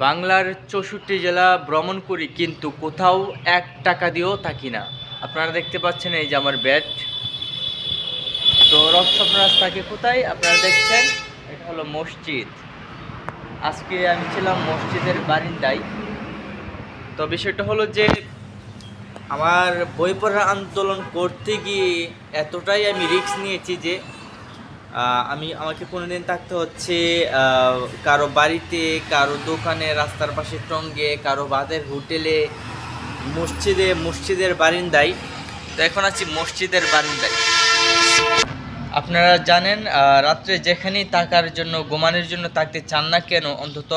বাংলার 64 জেলা ভ্রমণ করি, কিন্তু কোথাও 1 টাকা দিয়েও থাকি না। আপনারা দেখতে পাচ্ছেন এই যে আমার ব্যাট। তো রক্তপ্রাস থাকে কোথায় আপনারা দেখছেন, এটা হলো মসজিদ। আজকে আমি ছিলাম মসজিদের বারিন্দায়। তো বিষয়টা হলো যে আমার বই পড়ার আন্দোলন করতে গিয়ে এতটাই আমি রিস্ক নিয়েছি যে আমাকে কোনোদিন থাকতে হচ্ছে কারো বাড়িতে, কারো দোকানে, রাস্তার পাশে টঙ্গে, কারো বাদের হোটেলে, মসজিদের বারিন্দায়। তো এখন আছি মসজিদের বারিন্দায়। আপনারা জানেন রাত্রে যেখানেই থাকার জন্য, ঘুমানোর জন্য থাকতে চান না কেন, অন্তত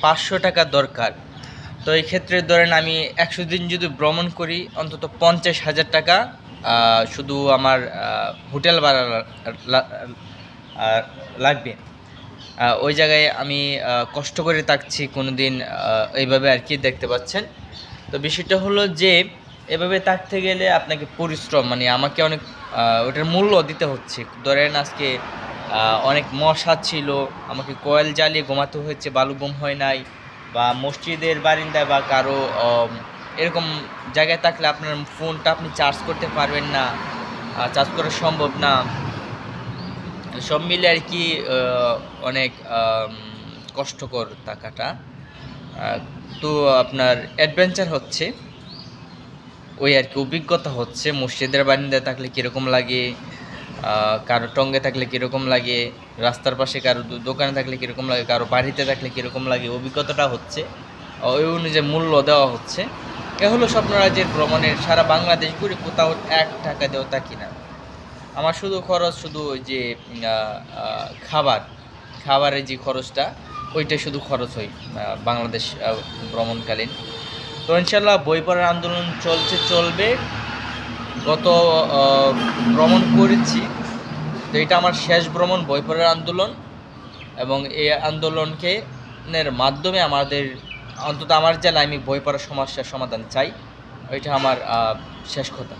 500 টাকা দরকার। তো এই ক্ষেত্রে ধরেন আমি 100 দিন যদি ভ্রমণ করি, অন্তত 50,000 টাকা শুধু আমার হোটেল ভাড়া লাগবে। ওই জায়গায় আমি কষ্ট করে থাকছি কোনো দিন, এইভাবে আর কি দেখতে পাচ্ছেন। তো বিষয়টা হলো যে এভাবে থাকতে গেলে আপনাকে পরিশ্রম, মানে আমাকে অনেক ওটার মূল্য দিতে হচ্ছে। ধরেন আজকে অনেক মশা ছিল, আমাকে কয়েল জ্বালিয়ে ঘুমাতে হয়েছে, ভালো ঘুম হয় নাই। বা মসজিদের বারিন্দায় বা কারো এরকম জায়গায় থাকলে আপনার ফোনটা আপনি চার্জ করতে পারবেন না, চার্জ করা সম্ভব না। সব মিলে আর কি অনেক কষ্টকর থাকাটা। তো আপনার অ্যাডভেঞ্চার হচ্ছে ওই আর কি, অভিজ্ঞতা হচ্ছে। মসজিদের বারিন্দায় থাকলে কীরকম লাগে, কারো টঙ্গে থাকলে কীরকম লাগে, রাস্তার পাশে কারো দোকানে থাকলে কীরকম লাগে, কারো বাড়িতে থাকলে কীরকম লাগে, অভিজ্ঞতাটা হচ্ছে। ওই অনুযায়ী মূল্য দেওয়া হচ্ছে। এ হলো স্বপ্নরাজ্যের ভ্রমণের। সারা বাংলাদেশ ঘুরে কোথাও 1 টাকা দিয়েও থাকি না। আমার শুধু খরচ শুধু ওই যে খাবারের যে খরচটা, ওইটাই শুধু খরচ হয় বাংলাদেশ ভ্রমণকালীন। তো ইনশাল্লাহ বই পড়ার আন্দোলন চলবে। গত ভ্রমণ করেছি, তো এটা আমার শেষ ভ্রমণ বই পড়ার আন্দোলন। এবং এই আন্দোলনকে মাধ্যমে আমাদের, অন্তত আমার জেলায়, আমি বই পড়ার সমস্যার সমাধান চাই। ওইটা আমার শেষ কথা।